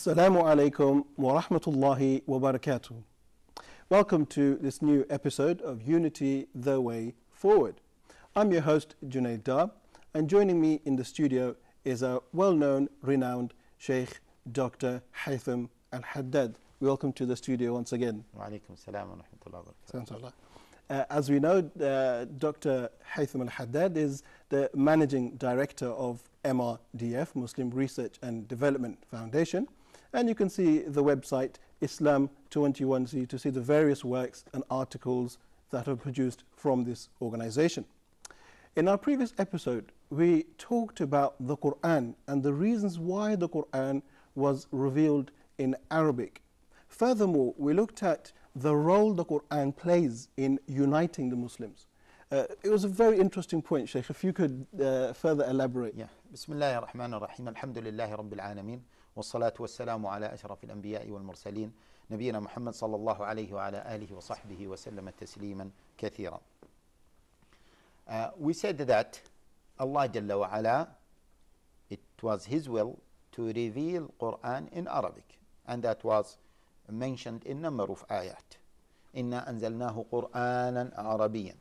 Assalamu alaikum wa rahmatullahi wa barakatuh. Welcome to this new episode of Unity the Way Forward. I'm your host Junaid Dar, and joining me in the studio is a well-known, renowned Sheikh Dr. Haitham Al-Haddad. Welcome to the studio once again. Wa alaikum salam wa rahmatullahi wa barakatuh. As we know, Dr. Haitham Al-Haddad is the Managing Director of MRDF, Muslim Research and Development Foundation. And you can see the website Islam21Z to see the various works and articles that are produced from this organization. In our previous episode, we talked about the Qur'an and the reasons why the Qur'an was revealed in Arabic. Furthermore, we looked at the role the Qur'an plays in uniting the Muslims. It was a very interesting point, Sheikh. If you could further elaborate. Yeah. Bismillahir Rahmanir Rahim. Alhamdulillahi Rabbil Alameen. والصلاة والسلام على أشرف الأنبياء والمرسلين نبينا محمد صلى الله عليه وعلى آله وصحبه وسلم تسليما كثيرا. We said that Allah Jalla wa Ala, it was His will to reveal Qur'an in Arabic, and that was mentioned in number of ayat. إنا أنزلناه قرآنا عربيا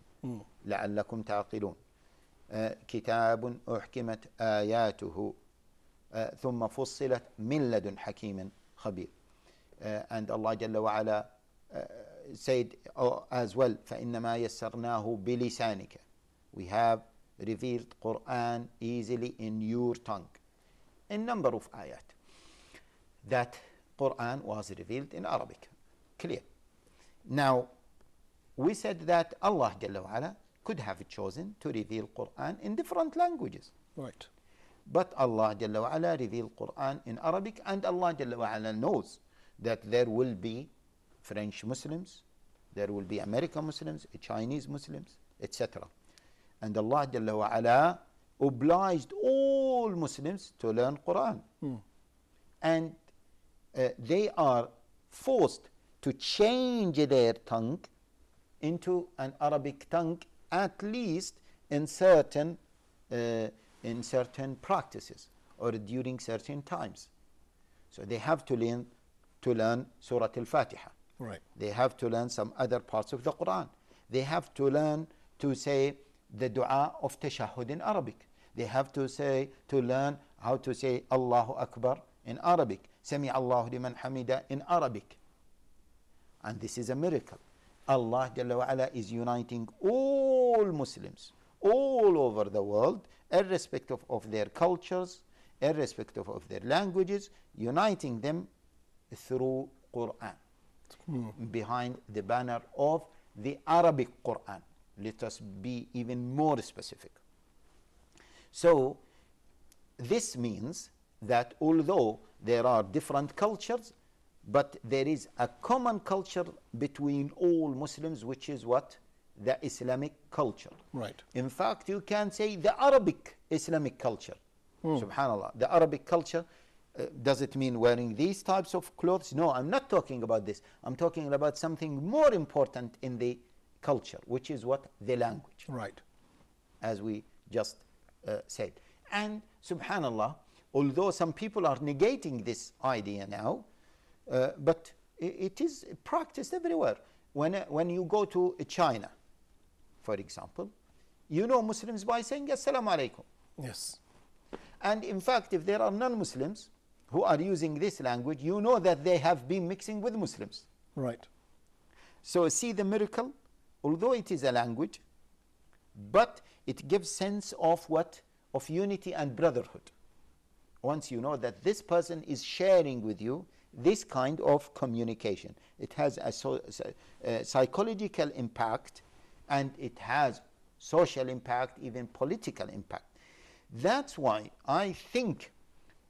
لعلكم تعقلون كتاب أحكمت آياته ثم فصلت من لدن حكيم خبير. And Allah Jalla wa Ala said as well, فإنما يسرناه بلسانك. We have revealed Qur'an easily in your tongue. A number of ayat. That Qur'an was revealed in Arabic. Clear. Now, we said that Allah Jalla wa Ala could have chosen to reveal Qur'an in different languages. Right. But Allah Jalla wa Ala revealed Qur'an in Arabic, and Allah Jalla wa Ala knows that there will be French Muslims, there will be American Muslims, Chinese Muslims, etc. And Allah Jalla wa Ala obliged all Muslims to learn Qur'an. And they are forced to change their tongue into an Arabic tongue, at least in certain practices or during certain times. So they have to learn Surah Al-Fatiha. Right. They have to learn some other parts of the Quran. They have to learn to say the dua of tashahhud in Arabic. They have to learn how to say Allahu Akbar in Arabic, Sami Allahu liman hamida in Arabic. And this is a miracle. Allah Jalla wa Ala is uniting all Muslims all over the world, irrespective of their cultures, irrespective of their languages, uniting them through Qur'an, behind the banner of the Arabic Qur'an. Let us be even more specific. So this means that although there are different cultures, but there is a common culture between all Muslims, which is what? The Islamic culture. Right. In fact, you can say the Arabic Islamic culture. Subhanallah. The Arabic culture, does it mean wearing these types of clothes? No, I'm not talking about this. I'm talking about something more important in the culture, which is what? The language. Right. As we just said. And subhanallah, although some people are negating this idea now, but it is practiced everywhere. When you go to China, for example, you know Muslims by saying Assalamu alaikum. Yes. And in fact, if there are non-Muslims who are using this language, you know that they have been mixing with Muslims. Right. So see the miracle, although it is a language, but it gives sense of what? Of unity and brotherhood. Once you know that this person is sharing with you this kind of communication, it has a psychological impact, and it has social impact, even political impact. That's why I think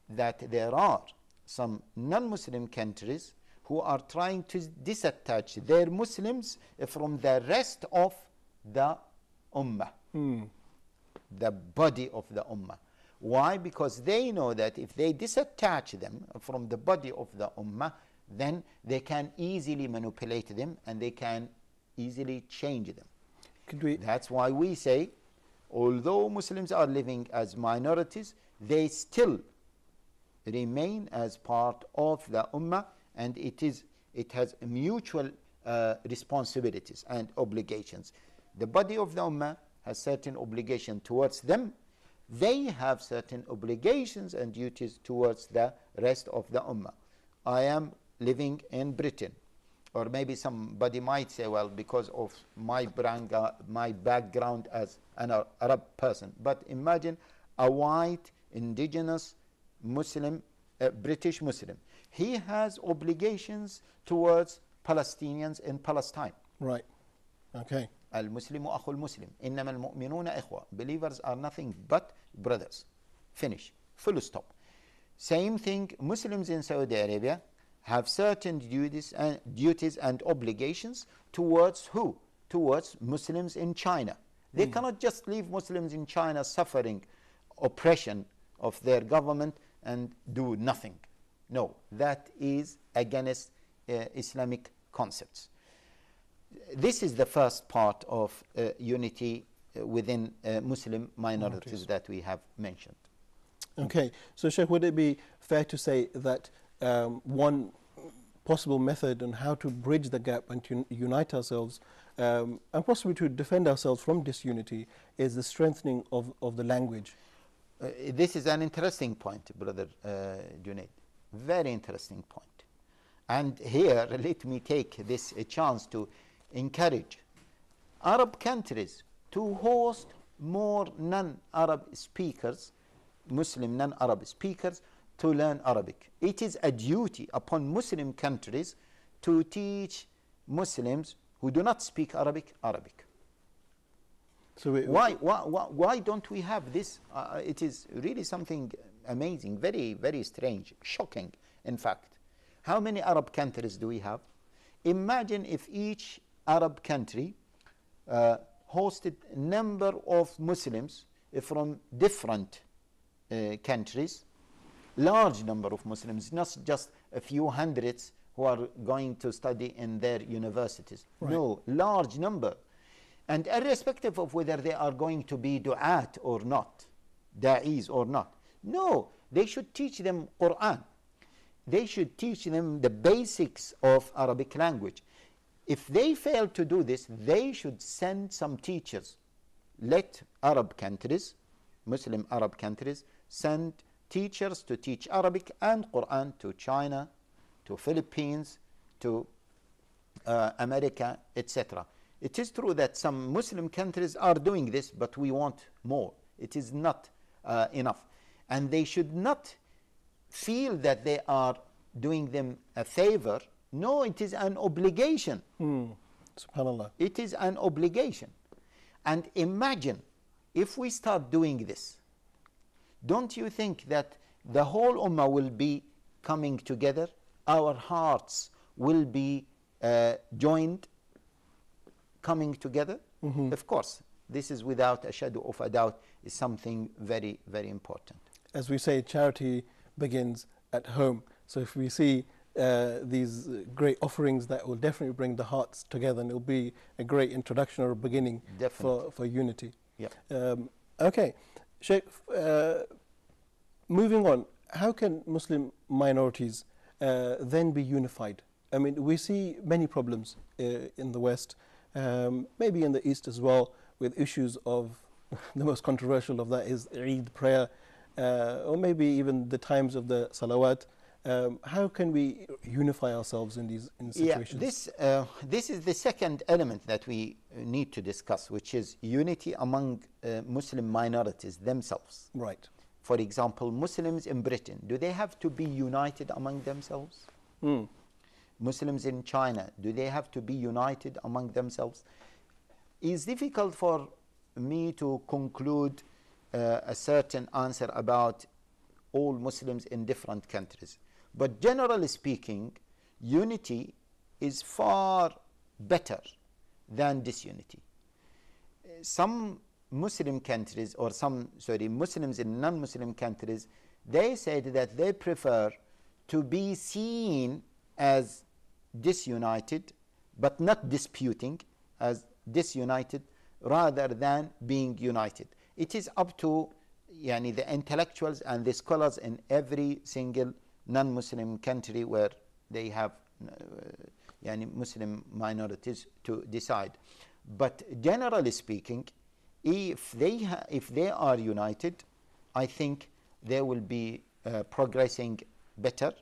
that there are some non-Muslim countries who are trying to disattach their Muslims from the rest of the Ummah, the body of the Ummah. Why? Because they know that if they disattach them from the body of the Ummah, then they can easily manipulate them and they can easily change them. That's why we say, although Muslims are living as minorities, they still remain as part of the Ummah, and it has mutual responsibilities and obligations. The body of the Ummah has certain obligation towards them. They have certain obligations and duties towards the rest of the Ummah. I am living in Britain, or maybe somebody might say, well, because of my background as an Arab person. But imagine a white, indigenous Muslim, British Muslim. He has obligations towards Palestinians in Palestine. Right. Okay. Al-Muslimu akhul Muslim. Innama al-mu'minuna ikhwa. Believers are nothing but brothers. Finish. Full stop. Same thing, Muslims in Saudi Arabia have certain duties and obligations towards who? Towards Muslims in China. They cannot just leave Muslims in China suffering oppression of their government and do nothing. No, that is against Islamic concepts. This is the first part of unity within Muslim minorities that we have mentioned. Okay, so Sheikh, would it be fair to say that one possible method on how to bridge the gap and to unite ourselves and possibly to defend ourselves from disunity is the strengthening of the language? This is an interesting point, Brother Junaid. Very interesting point. And here, let me take this chance to encourage Arab countries to host more non-Arab speakers, Muslim non-Arab speakers, to learn Arabic. It is a duty upon Muslim countries to teach Muslims who do not speak Arabic, Arabic. So why don't we have this? It is really something amazing, very, very strange, shocking, in fact. How many Arab countries do we have? Imagine if each Arab country hosted a number of Muslims from different countries, large number of Muslims, not just a few hundreds who are going to study in their universities. Right. No, large number. And irrespective of whether they are going to be du'at or not, da'is or not. No, they should teach them Qur'an. They should teach them the basics of Arabic language. If they fail to do this, they should send some teachers. Let Arab countries, Muslim Arab countries, send teachers to teach Arabic and Qur'an to China, to Philippines, to America, etc. It is true that some Muslim countries are doing this, but we want more. It is not enough. And they should not feel that they are doing them a favor. No, it is an obligation. SubhanAllah. It is an obligation. And imagine if we start doing this, don't you think that the whole Ummah will be coming together? Our hearts will be joined, coming together? Of course, this is without a shadow of a doubt, is something very, very important. As we say, charity begins at home. So if we see these great offerings, that will definitely bring the hearts together, and it will be a great introduction or a beginning for unity. Yeah. Okay, Sheikh, moving on, how can Muslim minorities then be unified? I mean, we see many problems in the West, maybe in the East as well, with issues of the most controversial of that is Eid prayer, or maybe even the times of the salawat. How can we unify ourselves in these situations? Yeah, this is the second element that we need to discuss, which is unity among Muslim minorities themselves. Right. For example, Muslims in Britain, do they have to be united among themselves? Muslims in China, do they have to be united among themselves? It's difficult for me to conclude a certain answer about all Muslims in different countries. But generally speaking, unity is far better than disunity. Some Muslim countries, or Muslims in non-Muslim countries, they said that they prefer to be seen as disunited, but not disputing, as disunited, rather than being united. It is up to the intellectuals and the scholars in every single non-Muslim country where they have Muslim minorities to decide. But generally speaking, if they are united, I think they will be progressing better,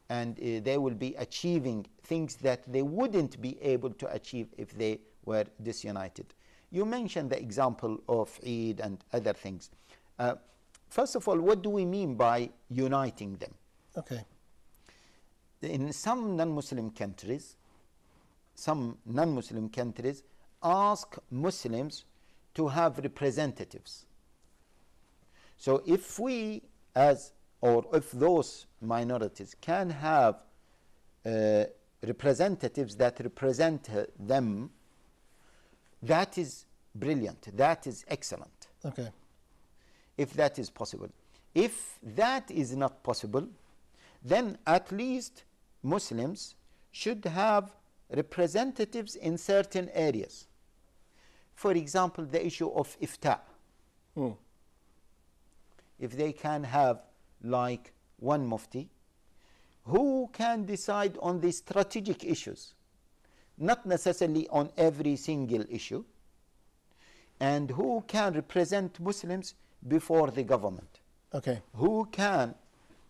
and they will be achieving things that they wouldn't be able to achieve if they were disunited. You mentioned the example of Eid and other things. First of all, what do we mean by uniting them? Okay. In some non-Muslim countries ask Muslims to have representatives. So if if those minorities can have representatives that represent them, that is brilliant, that is excellent. Okay. If that is possible. If that is not possible, then at least Muslims should have representatives in certain areas. For example, the issue of ifta. If they can have like one mufti who can decide on the strategic issues, not necessarily on every single issue, and who can represent Muslims before the government. Okay. Who can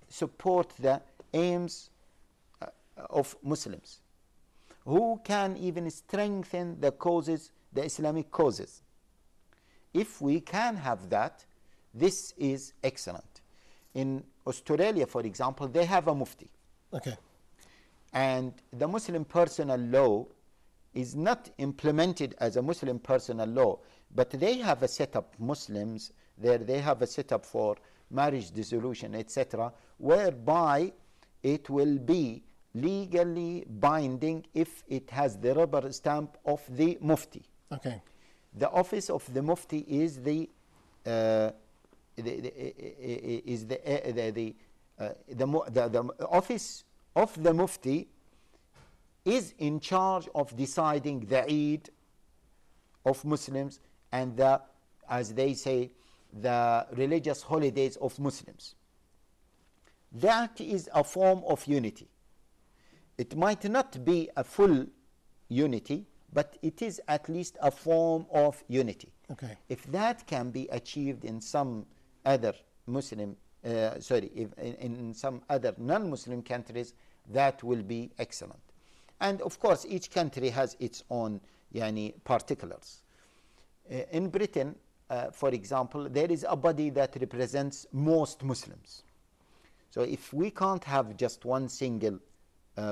support the aims of Muslims, who can even strengthen the causes, the Islamic causes. If we can have that, this is excellent. In Australia, for example, they have a mufti. Okay. And the Muslim personal law is not implemented as a Muslim personal law, but they have a setup, Muslims, there they have a setup for marriage dissolution, etc., whereby it will be legally binding if it has the rubber stamp of the mufti. Okay. The office of the mufti is the office of the mufti is in charge of deciding the Eid of Muslims and the, as they say, the religious holidays of Muslims. That is a form of unity. It might not be a full unity, but it is at least a form of unity. Okay. If that can be achieved in some other Muslim, in some other non-Muslim countries, that will be excellent. And of course, each country has its own particulars. In Britain, for example, there is a body that represents most Muslims. So if we can't have just one single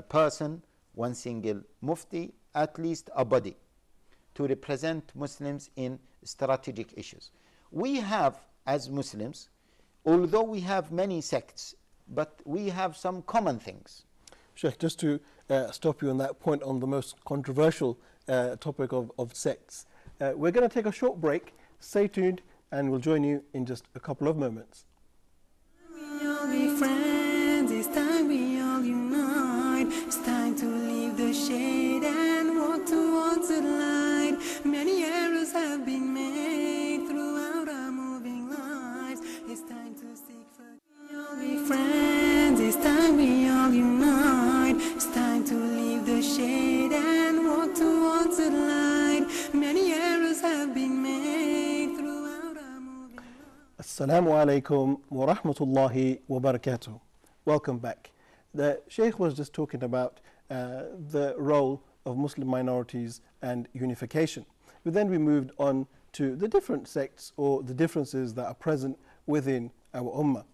person, one single mufti, at least a body to represent Muslims in strategic issues. We have, as Muslims, although we have many sects, but we have some common things. Sheikh, just to stop you on that point on the most controversial topic of sects, we're going to take a short break. Stay tuned and we'll join you in just a couple of moments. We'll be friends, it's time we all unite. It's time to leave the shade and walk towards the light. Many errors have been made throughout our moving lives. It's time to seek for. We'll be friends, it's time we all unite. It's time to leave the shade and walk towards the light. Many errors have been made throughout our moving lives. Assalamu alaikum wa rahmatullahi wa barakatuh. Welcome back. The Sheikh was just talking about the role of Muslim minorities and unification. But then we moved on to the different sects or the differences that are present within our ummah.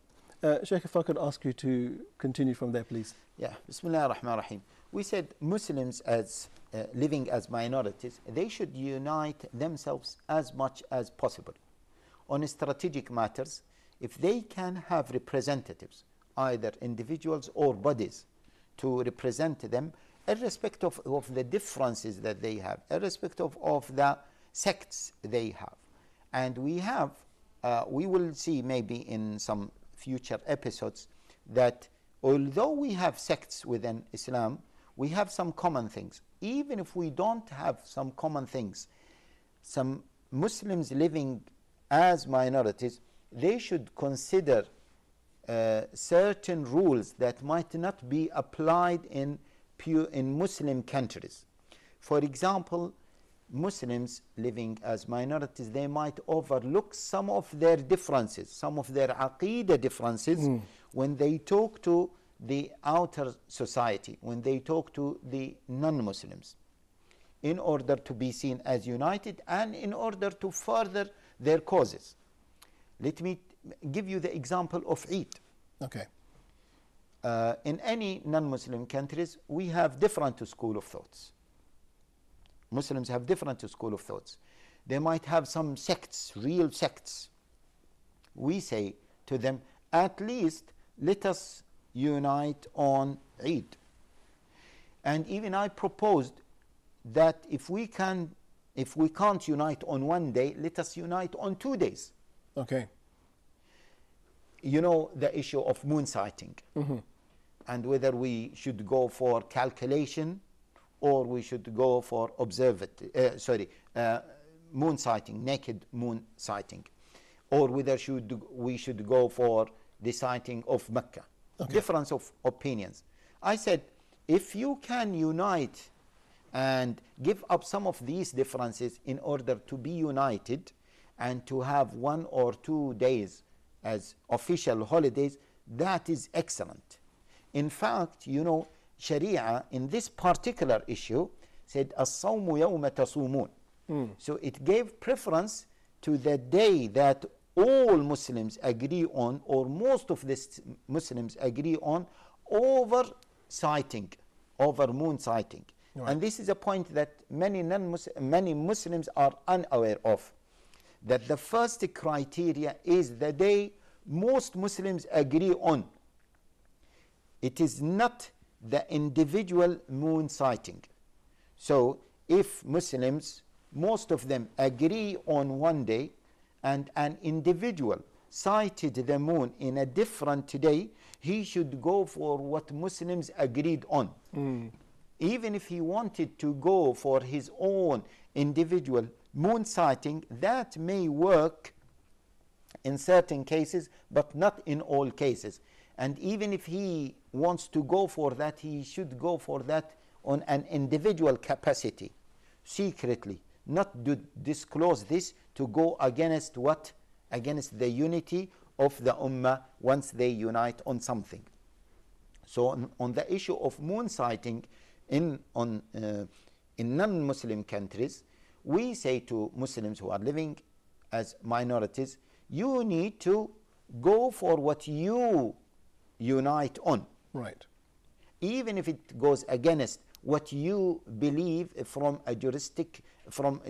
Sheikh, if I could ask you to continue from there, please. Yeah, Bismillah ar-Rahman ar-Rahim. We said Muslims as living as minorities, they should unite themselves as much as possible. On strategic matters, if they can have representatives, either individuals or bodies, to represent them, irrespective of the differences that they have, irrespective of the sects they have. And we will see maybe in some future episodes that although we have sects within Islam, we have some common things. Even if we don't have some common things, some Muslims living as minorities they should consider certain rules that might not be applied in Muslim countries. For example, Muslims living as minorities, they might overlook some of their differences, some of their aqidah differences when they talk to the outer society, when they talk to the non-Muslims, in order to be seen as united and in order to further their causes. Let me give you the example of Eid. Okay. In any non-Muslim countries, we have different school of thoughts. Muslims have different school of thoughts. They might have some sects, real sects. We say to them, at least let us unite on Eid. And even I proposed that if we can't unite on one day, let us unite on 2 days. Okay. You know the issue of moon sighting, and whether we should go for calculation or we should go for moon sighting, naked moon sighting, or whether we should go for the sighting of Mecca. Okay. Difference of opinions. I said, if you can unite and give up some of these differences in order to be united and to have 1 or 2 days as official holidays, that is excellent. In fact, you know, Sharia in this particular issue said as-sawmu yawma tasumun. So it gave preference to the day that all Muslims agree on, or most of the Muslims agree on, over sighting, over moon sighting. Right. And this is a point that many Muslims are unaware of, that the first criteria is the day most Muslims agree on. It is not the individual moon sighting. So if Muslims, most of them agree on one day, and an individual sighted the moon in a different day, he should go for what Muslims agreed on. Even if he wanted to go for his own individual moon sighting, that may work in certain cases, but not in all cases. And even if he wants to go for that, he should go for that on an individual capacity, secretly, not to disclose this to go against what? Against the unity of the Ummah once they unite on something. So on the issue of moon sighting in non-Muslim countries, we say to Muslims who are living as minorities, you need to go for what you unite on. Right. Even if it goes against what you believe from a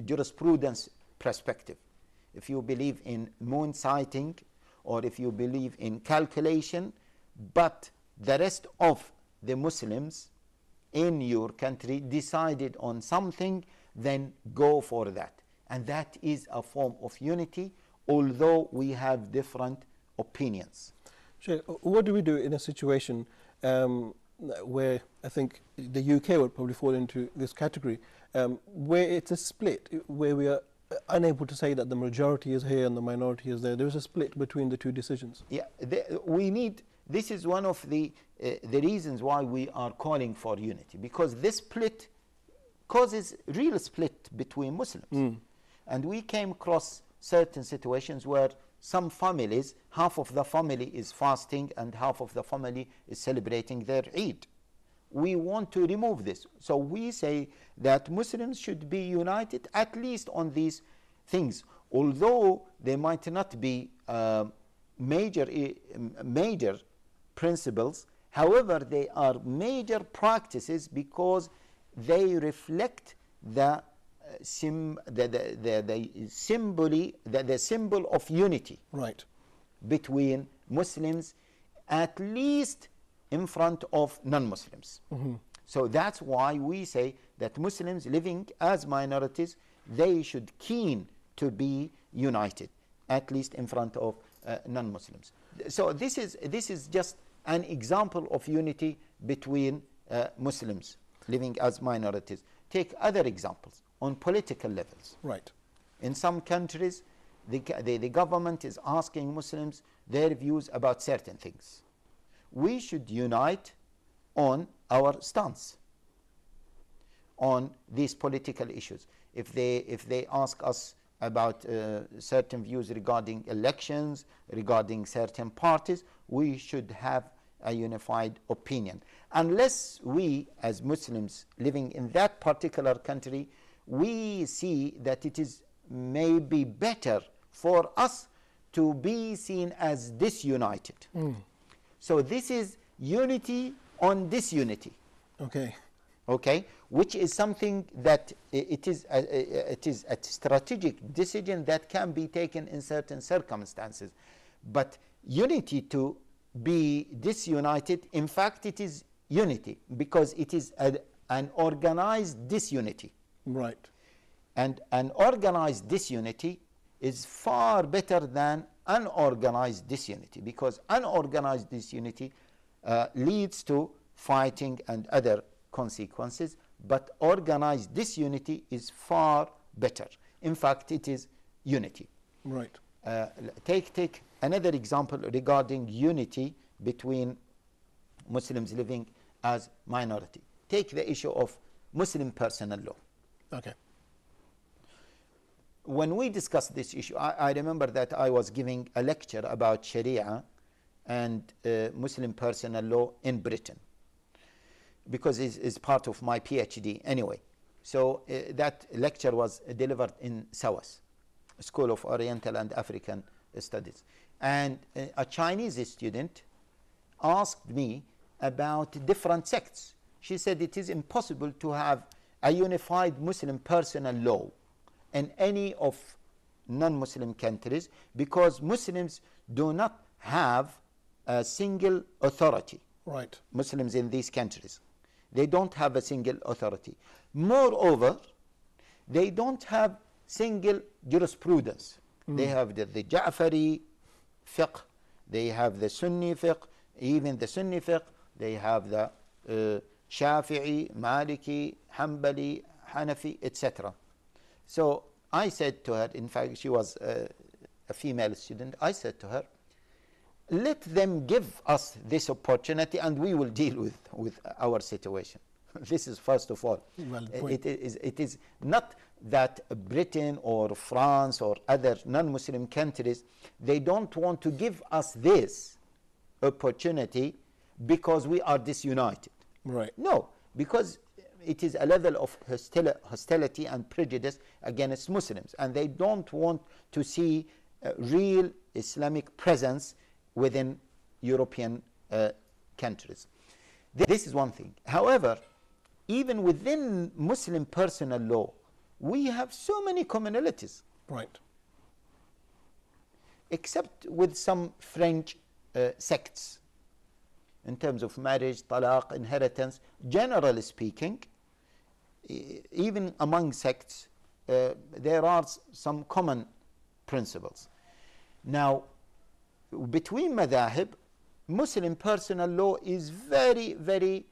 jurisprudence perspective. If you believe in moon sighting, or if you believe in calculation, but the rest of the Muslims in your country decided on something, then go for that. And that is a form of unity, although we have different opinions. Sheikh, what do we do in a situation where I think the UK would probably fall into this category, where it's a split, where we are unable to say that the majority is here and the minority is there? There's a split between the two decisions. Yeah, this is one of the reasons why we are calling for unity, because this split causes real split between Muslims. And we came across certain situations where some families, half of the family is fasting and half of the family is celebrating their Eid. We want to remove this. So we say that Muslims should be united at least on these things, although they might not be major principles. However, they are major practices because they reflect the symbol of unity, right, between Muslims, at least in front of non-Muslims. So that's why we say that Muslims living as minorities, they should keen to be united, at least in front of non-Muslims. So this is just an example of unity between Muslims living as minorities. Take other examples on political levels. Right. In some countries, the government is asking Muslims their views about certain things. We should unite on our stance on these political issues. If they ask us about certain views regarding elections, regarding certain parties, we should have a unified opinion. Unless we, as Muslims living in that particular country, we see that it is maybe better for us to be seen as disunited. So this is unity on disunity. Okay. Okay, which is something that it is a strategic decision that can be taken in certain circumstances. But unity to be disunited, in fact, it is unity because it is an organized disunity. Right. And an organized disunity is far better than unorganized disunity, because unorganized disunity leads to fighting and other consequences, but organized disunity is far better. In fact, it is unity. Right. Take another example regarding unity between Muslims living as minority. Take the issue of Muslim personal law. Okay. When we discussed this issue, I remember that I was giving a lecture about Sharia and Muslim personal law in Britain, because it's part of my PhD anyway. So that lecture was delivered in SAWAS, School of Oriental and African Studies. And a Chinese student asked me about different sects. She said it is impossible to have a unified Muslim personal law in any of non-Muslim countries because Muslims do not have a single authority. Right. Muslims in these countries, they don't have a single authority. Moreover, they don't have single jurisprudence. They have the Ja'fari fiqh, they have the Sunni fiqh, even the Sunni fiqh, they have the Shafi'i, Maliki, Hanbali, Hanafi, etc. So I said to her, in fact she was a female student, I said to her, let them give us this opportunity and we will deal with our situation. This is first of all. Well, it is not that Britain or France or other non-Muslim countries, they don't want to give us this opportunity because we are disunited. Right. No, because it is a level of hostility and prejudice against Muslims, and they don't want to see real Islamic presence within European countries. This is one thing. However, even within Muslim personal law, we have so many commonalities. Right. Except with some French sects. In terms of marriage, talaq, inheritance, generally speaking, even among sects, there are some common principles. Now, between madhahib, Muslim personal law is very, very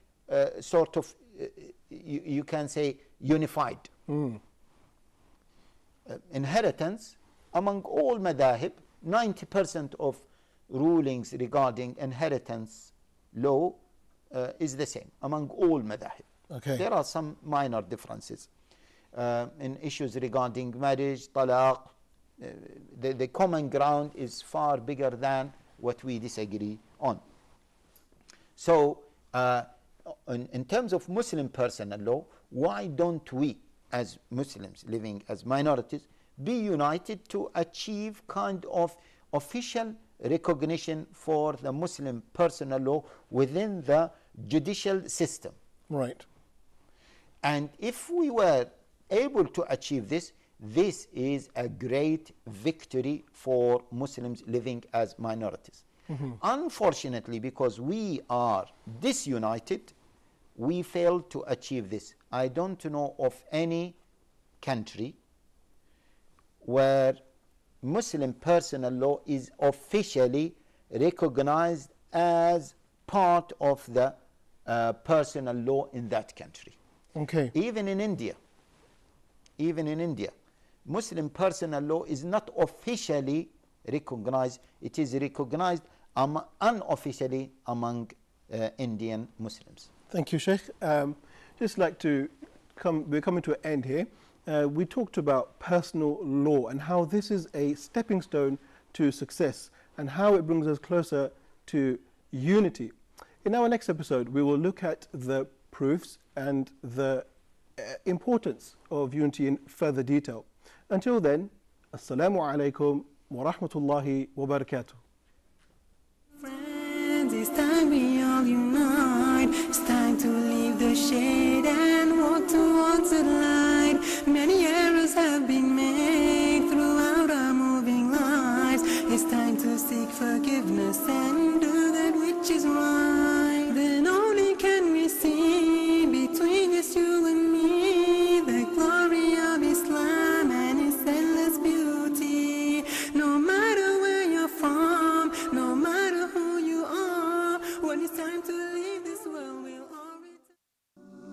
sort of, you can say, unified. Inheritance, among all madhahib, 90% of rulings regarding inheritance law is the same among all madhahib. Okay. There are some minor differences in issues regarding marriage, talaq. The common ground is far bigger than what we disagree on. So in terms of Muslim personal law, why don't we as Muslims living as minorities be united to achieve kind of official recognition for the Muslim personal law within the judicial system? Right. And if we were able to achieve this, this is a great victory for Muslims living as minorities. Unfortunately, because we are disunited, we fail to achieve this. I don't know of any country where Muslim personal law is officially recognized as part of the personal law in that country. Okay. Even in India, Muslim personal law is not officially recognized. It is recognized unofficially among Indian Muslims. Thank you, Sheikh. Just like to we're coming to an end here. We talked about personal law and how this is a stepping stone to success and how it brings us closer to unity. In our next episode, we will look at the proofs and the importance of unity in further detail. Until then, Assalamu alaikum wa rahmatullahi wa barakatuh. Friends, it's time we all unite. It's time to leave the shade and walk towards the light. Many errors have been made throughout our moving lives. It's time to seek forgiveness and do